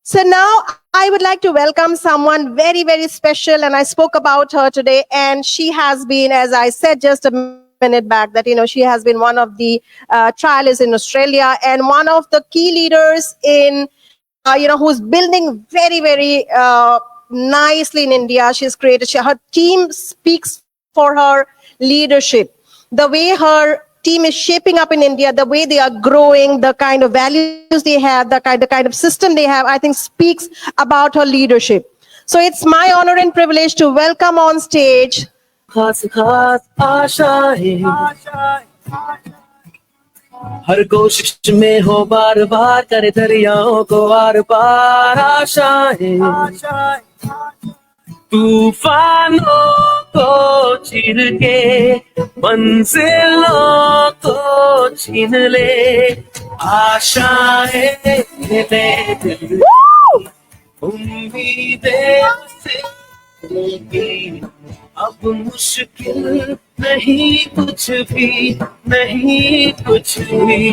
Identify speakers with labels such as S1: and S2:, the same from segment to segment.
S1: So now I would like to welcome someone very, very special. And I spoke about her today. And she has been, as I said just a minute back, that, she has been one of the trialists in Australia and one of the key leaders in, who's building very, very nicely in India. She's created, her team speaks for her leadership. The way her team is shaping up in India, the way they are growing, the kind of values they have, the kind of system they have, I think speaks about her leadership. So it's my honor and privilege to welcome on stage
S2: खास खास आशाएं हर कोशिश में हो बार बार करे दरियाओं को are पार आशाएं तूफानों को चीर के मंजिलों को छीन ले आशाएं ले दिल उम्मीदें से अब मुश्किल नहीं कुछ भी नहीं कुछ भी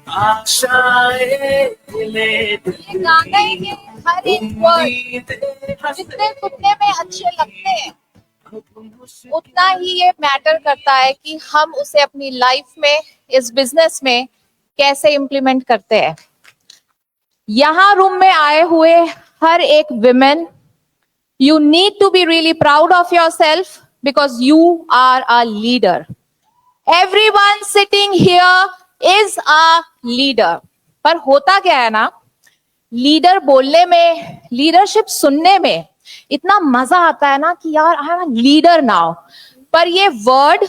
S2: आशाएं ले
S3: ये गाने के हर एक वर्ड जितने सुनने में अच्छे लगते हैं उतना ही ये मैटर करता है कि हम उसे अपनी लाइफ में इस बिजनेस में कैसे इम्प्लीमेंट करते हैं। यहाँ रूम में आए हुए हर एक women, you need to be really proud of yourself because you are a leader. Everyone sitting here is a leader. पर होता क्या है ना, लीडर बोलने में, लीडरशिप सुनने में इतना मजा आता है ना कि यार आई एम लीडर नाउ, पर ये वर्ड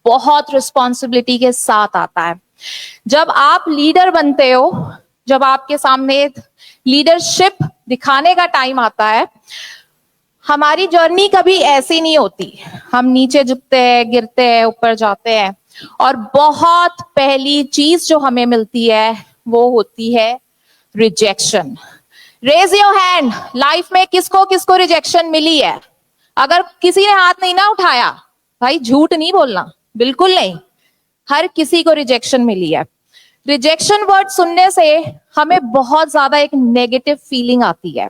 S3: बहुत रिस्पॉन्सिबिलिटी के साथ आता है। जब आप लीडर बनते हो, जब आपके सामने लीडरशिप दिखाने का टाइम आता है, हमारी जर्नी कभी ऐसी नहीं होती। हम नीचे झुकते हैं, गिरते हैं, ऊपर जाते हैं, और बहुत पहली चीज जो हमें मिलती है वो होती है rejection. Raise your hand, life में किसको किसको रिजेक्शन मिली है? अगर किसी ने हाथ नहीं ना उठाया, भाई झूठ नहीं बोलना, बिल्कुल नहीं, हर किसी को रिजेक्शन मिली है। रिजेक्शन वर्ड सुनने से हमें बहुत ज्यादा एक नेगेटिव फीलिंग आती है।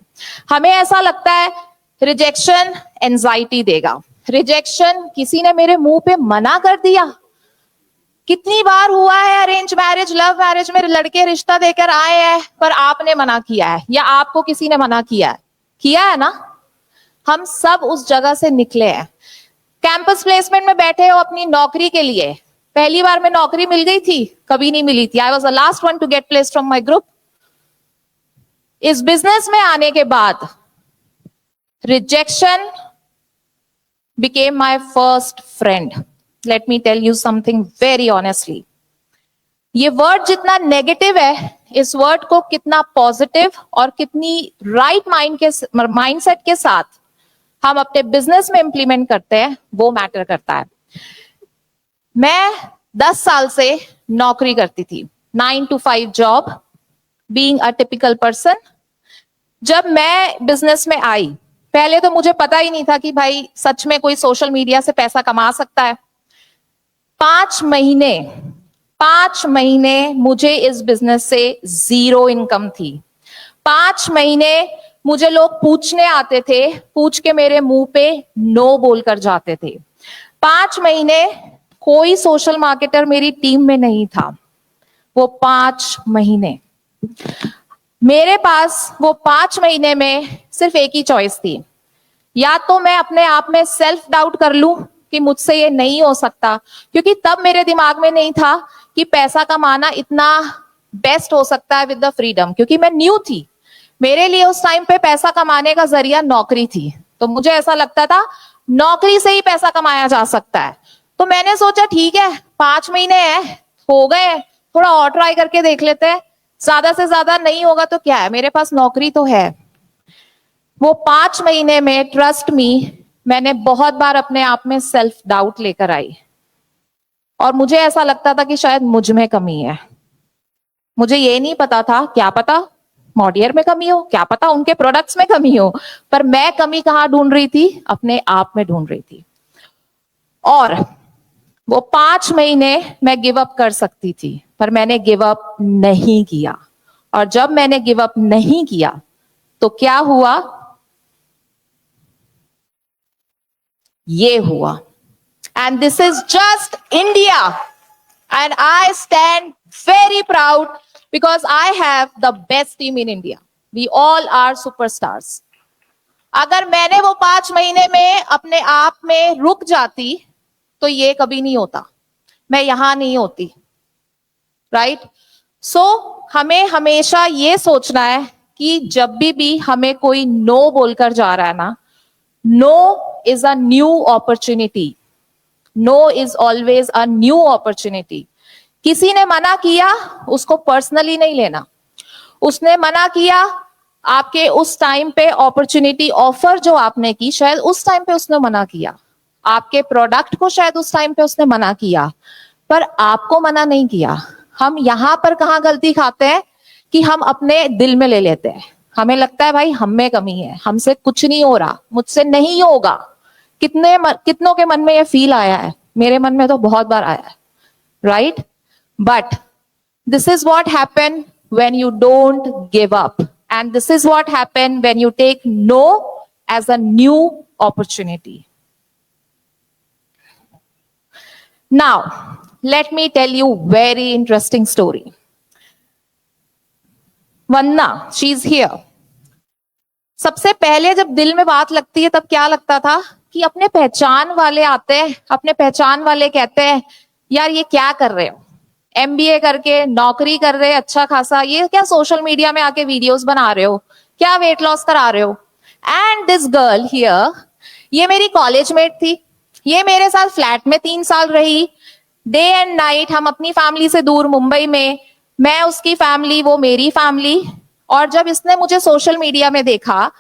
S3: हमें ऐसा लगता है रिजेक्शन एंजाइटी देगा, रिजेक्शन किसी ने मेरे मुंह पे मना कर दिया। कितनी बार हुआ है अरेंज मैरिज, लव मैरिज में लड़के रिश्ता देकर आए हैं पर आपने मना किया है, या आपको किसी ने मना किया है ना। हम सब उस जगह से निकले हैं। कैंपस प्लेसमेंट में बैठे हो अपनी नौकरी के लिए, पहली बार में नौकरी मिल गई थी, कभी नहीं मिली थी। I was the last one to get placed from my group. इस बिजनेस में आने के बाद rejection became my first friend. Let me tell you something very honestly. ये वर्ड जितना नेगेटिव है, इस वर्ड को कितना पॉजिटिव और कितनी राइट माइंडसेट के साथ हम अपने बिजनेस में इंप्लीमेंट करते हैं, वो मैटर करता है। मैं 10 साल से नौकरी करती थी, 9 to 5 job, being a typical person. जब मैं बिजनेस में आई, पहले तो मुझे पता ही नहीं था कि भाई सच में कोई सोशल मीडिया से पैसा कमा सकता है। 5 महीने मुझे इस बिजनेस से 0 इनकम थी। 5 महीने मुझे लोग पूछने आते थे, पूछ के मेरे मुंह पे नो बोलकर जाते थे। 5 महीने कोई सोशल मार्केटर मेरी टीम में नहीं था। वो 5 महीने मेरे पास, वो 5 महीने में सिर्फ एक ही चॉइस थी, या तो मैं अपने आप में सेल्फ डाउट कर लूं कि मुझसे ये नहीं हो सकता, क्योंकि तब मेरे दिमाग में नहीं था कि पैसा कमाना इतना बेस्ट हो सकता है विद द फ्रीडम, क्योंकि मैं न्यू थी। मेरे लिए उस टाइम पे पैसा कमाने का जरिया नौकरी थी, तो मुझे ऐसा लगता था नौकरी से ही पैसा कमाया जा सकता है। तो मैंने सोचा ठीक है, 5 महीने हैं, हो गए, थोड़ा और ट्राई करके देख लेते हैं, ज्यादा से ज्यादा नहीं होगा तो क्या है, मेरे पास नौकरी तो है। वो 5 महीने में ट्रस्ट मी, मैंने बहुत बार अपने आप में सेल्फ डाउट लेकर आई, और मुझे ऐसा लगता था कि शायद मुझ में कमी है। मुझे ये नहीं पता था, क्या पता मॉडियर में कमी हो, क्या पता उनके प्रोडक्ट्स में कमी हो, पर मैं कमी कहाँ ढूंढ रही थी? अपने आप में ढूंढ रही थी। और वो 5 महीने मैं गिव अप कर सकती थी, पर मैंने गिव अप नहीं किया।
S4: और जब मैंने गिव अप नहीं किया तो क्या हुआ? ये हुआ. And this is just India. And I stand very proud because I have the best team in India. We all are superstars. अगर मैंने वो 5 महीने में अपने आप में रुक जाती तो ये कभी नहीं होता, मैं यहां नहीं होती. राइट? सो हमें हमेशा ये सोचना है कि जब भी हमें कोई नो बोलकर जा रहा है ना, no is a new opportunity. No is always a new opportunity. किसी ने मना किया, उसको पर्सनली नहीं लेना. उसने मना किया, आपके उस टाइम पे अपॉर्चुनिटी ऑफर जो आपने की, शायद उस टाइम पे उसने मना किया. आपके प्रोडक्ट को शायद उस टाइम पे उसने मना किया, पर आपको मना नहीं किया. हम यहां पर कहां गलती खाते हैं कि हम अपने दिल में ले लेते हैं. हमें लगता है भाई हम में कमी है, हमसे कुछ नहीं हो रहा, मुझसे नहीं होगा. कितनों के मन में ये फील आया है? मेरे मन में तो बहुत बार आया है. Right? But this is what happen when you don't give up, and this is what happen when you take no as a new opportunity. Now, let me tell you very interesting story. Vanna, she's here. सबसे पहले जब दिल में बात लगती है तब क्या लगता था कि अपने पहचान वाले आते हैं, अपने पहचान वाले कहते हैं यार ये क्या कर रहे हो, MBA करके नौकरी कर रहे, अच्छा खासा, ये क्या सोशल मीडिया में आके वीडियोस बना रहे हो, क्या वेट लॉस करा रहे हो. एंड दिस गर्ल हियर, ये मेरी कॉलेज मेट थी, ये मेरे साथ फ्लैट में 3 साल रही. डे एंड नाइट हम अपनी फैमिली से दूर मुंबई में, मैं उसकी फैमिली, वो मेरी फैमिली. और जब इसने मुझे सोशल मीडिया में देखा,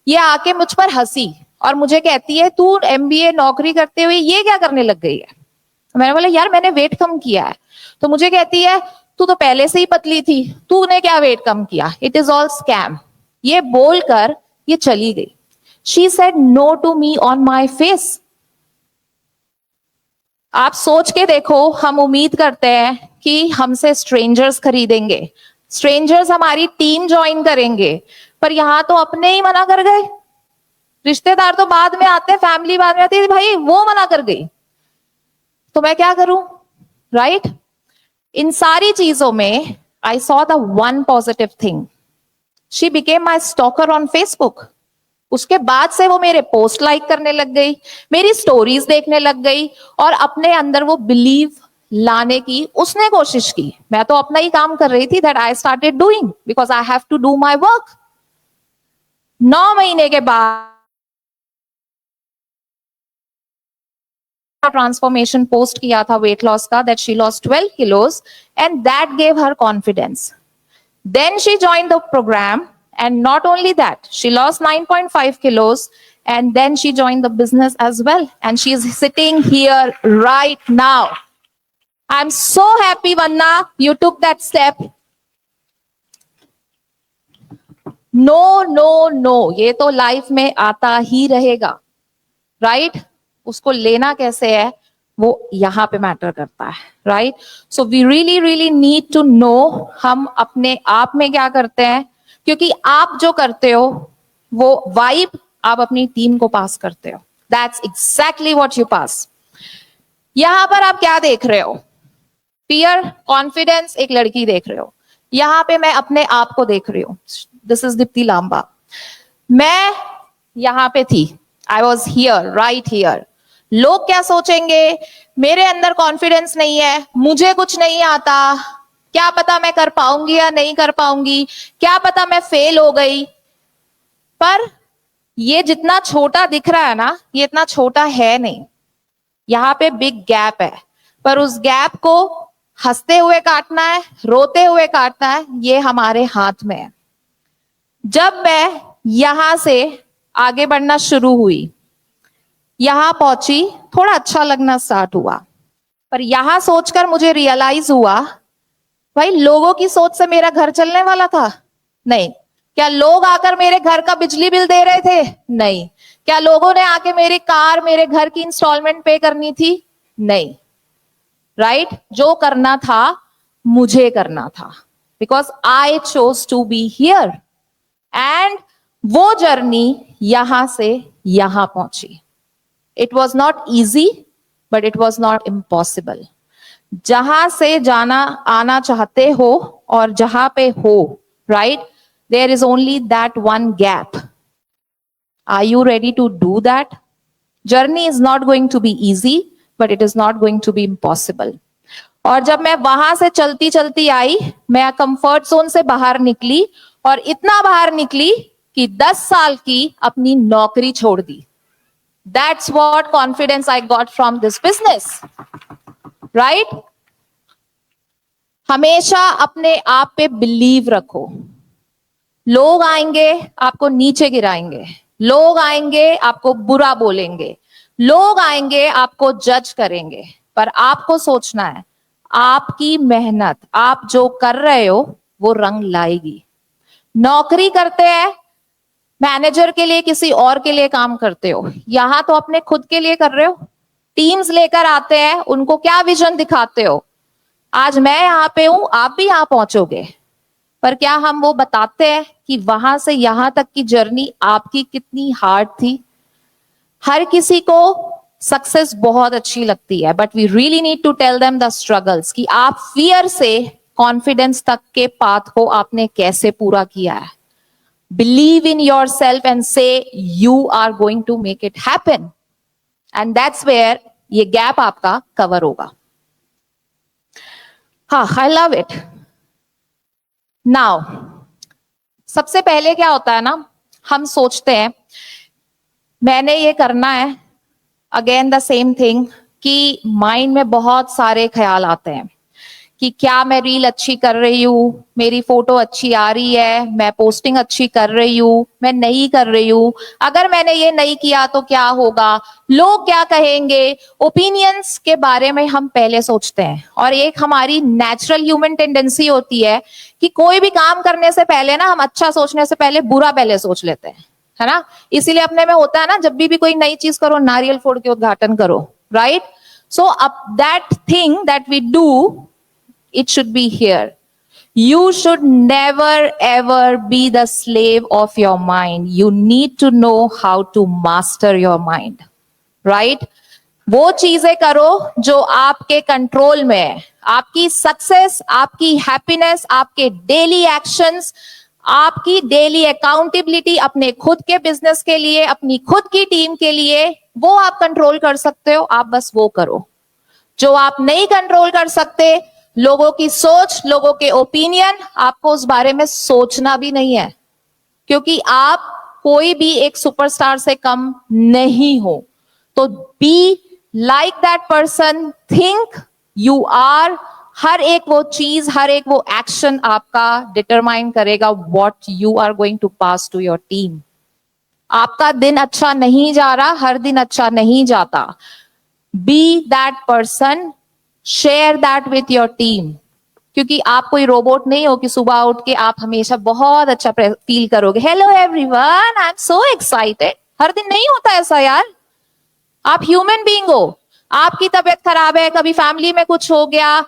S4: ये आके मुझ पर हंसी और मुझे कहती है तू MBA नौकरी करते हुए ये क्या करने लग गई है. मैंने बोला यार मैंने वेट कम किया है. तो मुझे कहती है तू तो पहले से ही पतली थी, तूने क्या वेट कम किया, इट इज ऑल स्कैम. ये बोलकर ये चली गई. She said no to me on my face. आप सोच के देखो, हम उम्मीद करते हैं कि हमसे स्ट्रेंजर्स खरीदेंगे, स्ट्रेंजर्स हमारी टीम ज्वाइन करेंगे, पर यहां तो अपने ही मना कर गए. रिश्तेदार तो बाद में आते हैं, फैमिली बाद में आती है, भाई वो मना कर गई तो मैं क्या करूं. राइट? इन सारी चीजों में I saw the one positive thing. She became my stalker on Facebook. उसके बाद से वो मेरे पोस्ट लाइक करने लग गई, मेरी स्टोरीज देखने लग गई और अपने अंदर वो बिलीव लाने की उसने कोशिश की. मैं तो अपना ही काम कर रही थी. That I started doing because I have to do my work. 9 महीने के बाद ट्रांसफॉर्मेशन पोस्ट किया था वेट लॉस का, that she lost 12 kilos and that gave her confidence. Then she joined the programme. And not only that, she lost 9.5 kilos and then she joined the business as well. And she is sitting here right now. I'm so happy, Vanna, you took that step. No, no, no. ये तो life में आता ही रहेगा. Right? उसको लेना कैसे है वो यहाँ पे मैटर करता है. Right? So we really, really need to know हम अपने आप में क्या करते हैं, क्योंकि आप जो करते हो वो वाइब आप अपनी टीम को पास करते हो. That's exactly what you pass. यहां पर आप क्या देख रहे हो? फियर, कॉन्फिडेंस, एक लड़की देख रहे हो. यहां पे मैं अपने आप को देख रही हूँ. This is Deepti Lamba. मैं यहां पे थी, I was here, right here. लोग क्या सोचेंगे, मेरे अंदर कॉन्फिडेंस नहीं है, मुझे कुछ नहीं आता, क्या पता मैं कर पाऊंगी या नहीं कर पाऊंगी, क्या पता मैं फेल हो गई. पर ये जितना छोटा दिख रहा है ना, ये इतना छोटा है नहीं. यहाँ पे बिग गैप है, पर उस गैप को हंसते हुए काटना है, रोते हुए काटना है, ये हमारे हाथ में है. जब मैं यहां से आगे बढ़ना शुरू हुई, यहां पहुंची, थोड़ा अच्छा लगना स्टार्ट हुआ. पर यहां सोचकर मुझे रियलाइज हुआ भाई लोगों की सोच से मेरा घर चलने वाला था? नहीं. क्या लोग आकर मेरे घर का बिजली बिल दे रहे थे? नहीं. क्या लोगों ने आके मेरी कार, मेरे घर की इंस्टॉलमेंट पे करनी थी? नहीं. राइट? जो करना था मुझे करना था. because I chose to be here. And वो जर्नी यहां से यहां पहुंची. It was not easy, but it was not impossible. जहां से जाना आना चाहते हो और जहां पे हो, right? There is only that one gap. Are you ready to do that? Journey is not going to be easy, but it is not going to be impossible. और जब मैं वहां से चलती चलती आई, मैं कंफर्ट जोन से बाहर निकली और इतना बाहर निकली कि 10 साल की अपनी नौकरी छोड़ दी. That's what confidence I got from this business. Right? हमेशा अपने आप पे बिलीव रखो. लोग आएंगे आपको नीचे गिराएंगे, लोग आएंगे आपको बुरा बोलेंगे, लोग आएंगे आपको जज करेंगे, पर आपको सोचना है आपकी मेहनत, आप जो कर रहे हो वो रंग लाएगी. नौकरी करते हैं, मैनेजर के लिए किसी और के लिए काम करते हो, यहां तो अपने खुद के लिए कर रहे हो. टीम्स लेकर आते हैं, उनको क्या विजन दिखाते हो. आज मैं यहां पे हूं, आप भी यहां पहुंचोगे, पर क्या हम वो बताते हैं कि वहां से यहां तक की जर्नी आपकी कितनी हार्ड थी. हर किसी को सक्सेस बहुत अच्छी लगती है, but we really need to tell them the struggles कि आप फियर से कॉन्फिडेंस तक के पाथ को आपने कैसे पूरा किया है. Believe in yourself and say you are going to make it happen. And that's where ये गैप आपका कवर होगा. हाँ, I love it. Now, सबसे पहले क्या होता है ना, हम सोचते हैं मैंने ये करना है. अगेन द सेम थिंग कि माइंड में बहुत सारे ख्याल आते हैं कि क्या मैं रील अच्छी कर रही हूँ, मेरी फोटो अच्छी आ रही है, मैं पोस्टिंग अच्छी कर रही हूँ, मैं नहीं कर रही हूँ, अगर मैंने ये नहीं किया तो क्या होगा, लोग क्या कहेंगे. ओपिनियंस के बारे में हम पहले सोचते हैं. और एक हमारी नेचुरल ह्यूमन टेंडेंसी होती है कि कोई भी काम करने से पहले ना, हम अच्छा सोचने से पहले बुरा पहले सोच लेते हैं, है ना. इसीलिए अपने में होता है ना, जब भी कोई नई चीज करो, नारियल फोड़ के उद्घाटन करो, राइट. सो अब that thing that we do, it should be here. You should never ever be the slave of your mind. You need to know how to master your mind. Right? वो चीजें करो जो आपके control में है. आपकी success, आपकी happiness, आपके डेली एक्शंस, आपकी डेली अकाउंटेबिलिटी अपने खुद के बिजनेस के लिए, अपनी खुद की टीम के लिए, वो आप कंट्रोल कर सकते हो. आप बस वो करो. जो आप नहीं कंट्रोल कर सकते, लोगों की सोच, लोगों के ओपिनियन, आपको उस बारे में सोचना भी नहीं है, क्योंकि आप कोई भी एक सुपरस्टार से कम नहीं हो. तो be like that person, think you are. हर एक वो चीज, हर एक वो एक्शन आपका डिटरमाइन करेगा what you are going to pass to your team. आपका दिन अच्छा नहीं जा रहा, हर दिन अच्छा नहीं जाता. Be that person, share that with your team. क्योंकि आप कोई रोबोट नहीं हो कि सुबह उठ के आप हमेशा बहुत अच्छा फील करोगे. Hello everyone, I am so excited. हर दिन नहीं होता ऐसा यार. आप ह्यूमन बीइंग हो. आपकी तबीयत खराब है, कभी फैमिली में कुछ हो गया,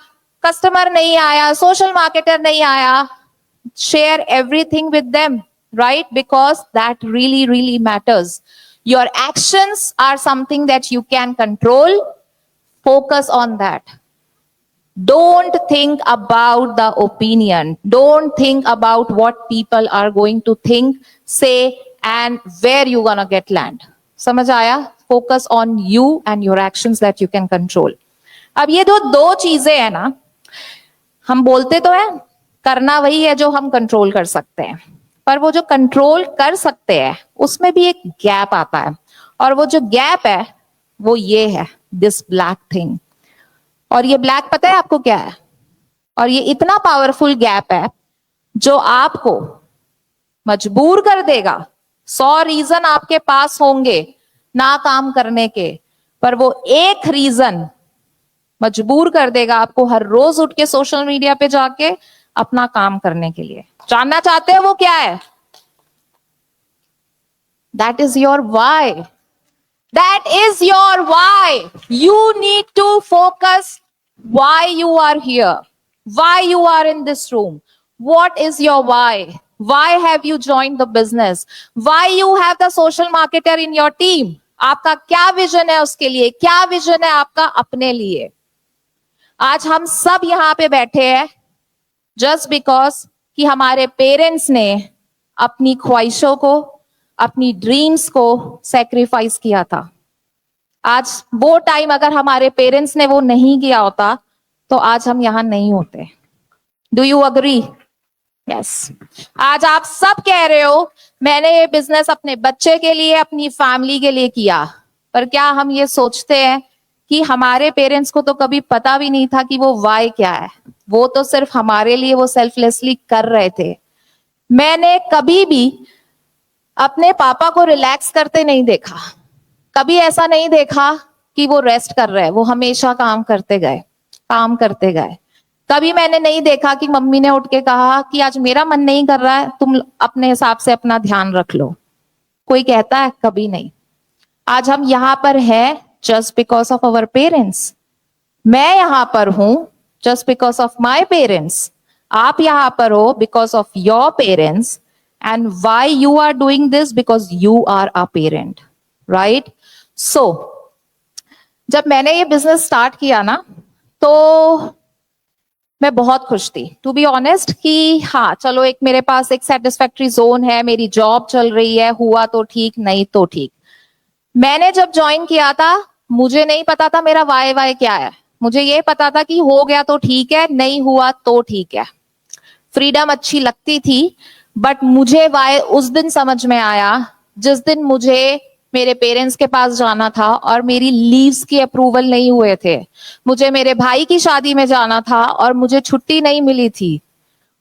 S4: कस्टमर नहीं आया, सोशल मार्केटर नहीं आया. Share everything with them, right? Because that really really matters. Your actions are something that you can control. Focus on that. Don't think about the opinion. Don't think about what people are going to think, say, and where you're gonna get land. समझ आया? Focus on you and your actions that you can control. अब ये दो चीजें हैं ना, हम बोलते तो हैं करना वही है जो हम कंट्रोल कर सकते हैं, पर वो जो कंट्रोल कर सकते हैं उसमें भी एक गैप आता है. और वो जो गैप है वो ये है, दिस ब्लैक थिंग. और ये ब्लैक पता है आपको क्या है? और ये इतना पावरफुल गैप है जो आपको मजबूर कर देगा. 100 रीजन आपके पास होंगे ना काम करने के, पर वो एक रीजन मजबूर कर देगा आपको हर रोज उठ के सोशल मीडिया पे जाके अपना काम करने के लिए. जानना चाहते हैं वो क्या है? That is your why. That is your why. You need to focus why you are here, why you are in this room, What is your why? Why have you joined the business? Why you have the social marketer in your team? आपका क्या vision है उसके लिए? क्या vision है आपका अपने लिए? आज हम सब यहाँ पे बैठे हैं जस्ट बिकॉज कि हमारे पेरेंट्स ने अपनी ख्वाहिशों को, अपनी ड्रीम्स को सेक्रीफाइस किया था. आज वो टाइम अगर हमारे पेरेंट्स ने वो नहीं किया होता तो आज हम यहाँ नहीं होते. Do you agree? यस. आज आप सब कह रहे हो मैंने ये बिजनेस अपने बच्चे के लिए, अपनी फैमिली के लिए किया, पर क्या हम ये सोचते हैं कि हमारे पेरेंट्स को तो कभी पता भी नहीं था कि वो वाई क्या है. वो तो सिर्फ हमारे लिए वो सेल्फलेसली कर रहे थे. मैंने कभी भी अपने पापा को रिलैक्स करते नहीं देखा. कभी ऐसा नहीं देखा कि वो रेस्ट कर रहे हैं. वो हमेशा काम करते गए, काम करते गए. कभी मैंने नहीं देखा कि मम्मी ने उठ के कहा कि आज मेरा मन नहीं कर रहा है, तुम अपने हिसाब से अपना ध्यान रख लो. कोई कहता है? कभी नहीं. आज हम यहाँ पर हैं just because of our parents. मैं यहाँ पर हूं just because of my parents. आप यहाँ पर हो because of your parents. And why you are doing this? Because you are a parent, right? So जब मैंने ये बिजनेस स्टार्ट किया ना तो मैं बहुत खुश थी, टू बी ऑनेस्ट, कि हाँ चलो एक मेरे पास एक सेटिस्फैक्ट्री जोन है, मेरी जॉब चल रही है, हुआ तो ठीक, नहीं तो ठीक. मैंने जब ज्वाइन किया था मुझे नहीं पता था मेरा वाई क्या है. मुझे ये पता था कि हो गया तो ठीक है, नहीं हुआ तो ठीक है. फ्रीडम अच्छी लगती थी, बट मुझे वाई उस दिन समझ में आया जिस दिन मुझे मेरे पेरेंट्स के पास जाना था और मेरी लीव्स की अप्रूवल नहीं हुए थे. मुझे मेरे भाई की शादी में जाना था और मुझे छुट्टी नहीं मिली थी.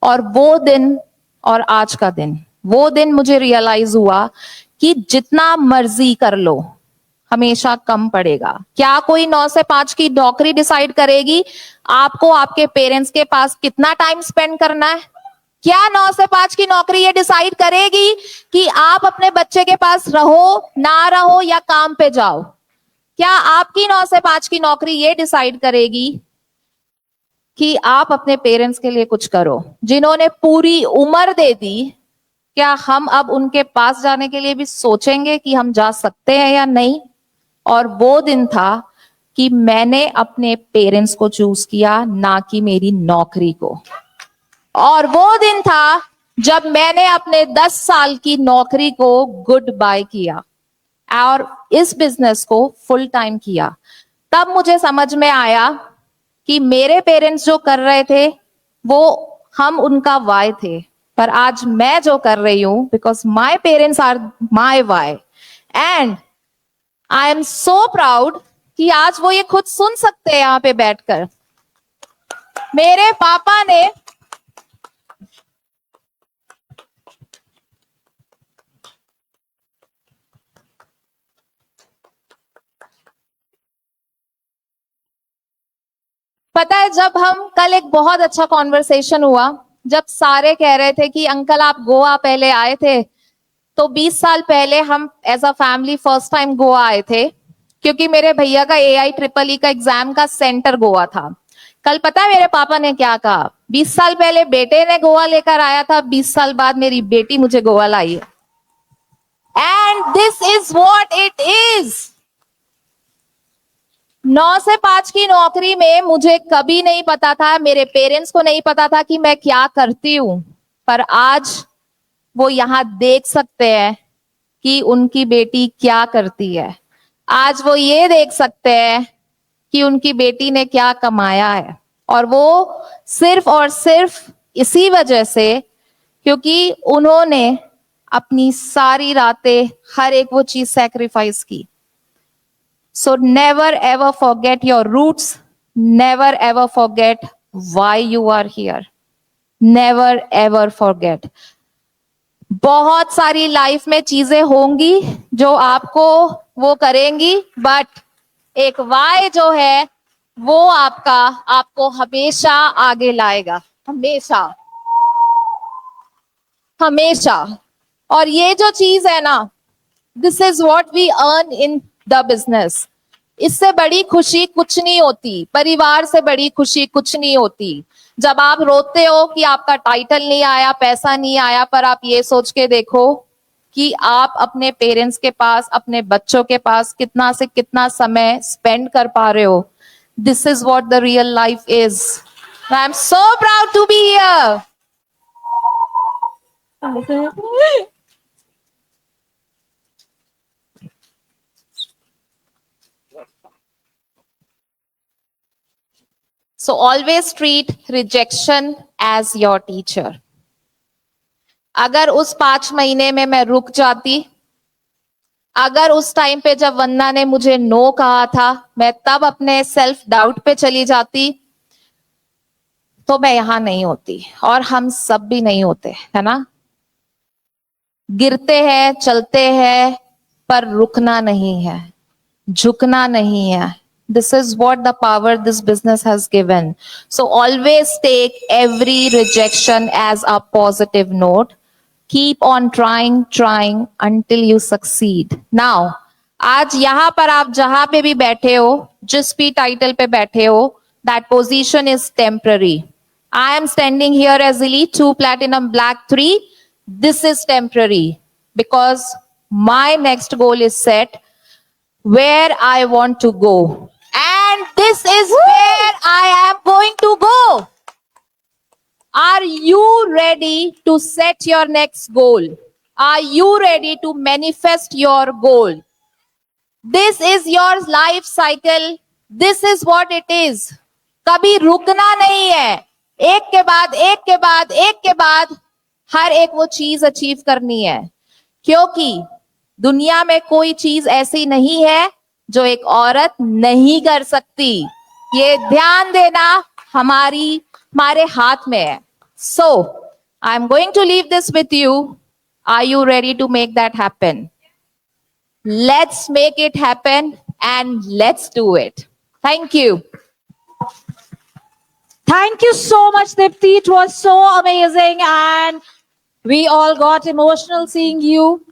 S4: और वो दिन और आज का दिन, वो दिन मुझे रियलाइज हुआ कि जितना मर्जी कर लो हमेशा कम पड़ेगा. क्या कोई 9 से 5 की नौकरी डिसाइड करेगी आपको आपके पेरेंट्स के पास कितना टाइम स्पेंड करना है? क्या 9 से 5 की नौकरी ये डिसाइड करेगी कि आप अपने बच्चे के पास रहो, ना रहो या काम पे जाओ? क्या आपकी 9 से 5 की नौकरी ये डिसाइड करेगी कि आप अपने पेरेंट्स के लिए कुछ करो? जिन्होंने पूरी उम्र दे दी, क्या हम अब उनके पास जाने के लिए भी सोचेंगे कि हम जा सकते हैं या नहीं? और वो दिन था कि मैंने अपने पेरेंट्स को चूज किया, ना कि मेरी नौकरी को. और वो दिन था जब मैंने अपने 10 साल की नौकरी को गुड बाय किया और इस बिजनेस को फुल टाइम किया. तब मुझे समझ में आया कि मेरे पेरेंट्स जो कर रहे थे वो हम उनका वाई थे, पर आज मैं जो कर रही हूं because my parents are my why. And I am so proud कि आज वो ये खुद सुन सकते हैं यहाँ पे बैठकर. मेरे पापा ने पता है, जब हम कल एक बहुत अच्छा कॉन्वर्सेशन हुआ, जब सारे कह रहे थे कि अंकल आप गोवा पहले आए थे, तो 20 साल पहले हम as a family first time Goa आए थे क्योंकि मेरे भैया का AIEEE का एग्जाम का सेंटर गोवा था. कल पता है मेरे पापा ने क्या कहा? 20 साल पहले बेटे ने गोवा लेकर आया था, 20 साल बाद मेरी बेटी मुझे गोवा लाई है. And this is what it is. 9 से 5 की नौकरी में मुझे कभी नहीं पता था, मेरे पेरेंट्स को नहीं पता था कि मैं क्या करती हूं, पर आज वो यहां देख सकते हैं कि उनकी बेटी क्या करती है. आज वो ये देख सकते हैं कि उनकी बेटी ने क्या कमाया है. और वो सिर्फ और सिर्फ इसी वजह से क्योंकि उन्होंने अपनी सारी रातें हर एक वो चीज सैक्रिफाइस की. So never ever forget your roots. Never ever forget why you are here. Never ever forget. बहुत सारी लाइफ में चीजें होंगी जो आपको वो करेंगी, बट एक वाई जो है वो आपको हमेशा आगे लाएगा, हमेशा हमेशा. और ये जो चीज है ना, this is what we earn in the business. इससे बड़ी खुशी कुछ नहीं होती, परिवार से बड़ी खुशी कुछ नहीं होती. जब आप रोते हो कि आपका टाइटल नहीं आया, पैसा नहीं आया, पर आप ये सोच के देखो कि आप अपने पेरेंट्स के पास, अपने बच्चों के पास कितना से कितना समय स्पेंड कर पा रहे हो. This is what the real life is. I am so proud to be here. So always treat rejection as your teacher. अगर उस 5 महीने में मैं रुक जाती, अगर उस टाइम पे जब वंदना ने मुझे नो कहा था, मैं तब अपने सेल्फ डाउट पे चली जाती, तो मैं यहां नहीं होती और हम सब भी नहीं होते, है ना. गिरते हैं, चलते हैं, पर रुकना नहीं है, झुकना नहीं है. This is what the power this business has given. So always take every rejection as a positive note. Keep on trying until you succeed. Now, आज यहाँ पर आप जहां पे भी बैठे हो, जिस भी टाइटल पे बैठे हो, that position is temporary. I am standing here as Elite 2 Platinum Black 3. This is temporary because my next goal is set where I want to go. And this is where I am going to go. Are you ready to set your next goal? Are you ready to manifest your goal? This is your life cycle. This is what it is. कभी रुकना नहीं है. एक के बाद एक के बाद एक के बाद हर एक वो चीज अचीव करनी है, क्योंकि दुनिया में कोई चीज ऐसी नहीं है जो एक औरत नहीं कर सकती. ये ध्यान देना हमारे हाथ में है. So, I am going to leave this with you. Are you ready to make that happen? Let's make it happen and let's do it. Thank you.
S5: Thank you so much, Dipti. It was so amazing and we all got emotional seeing you.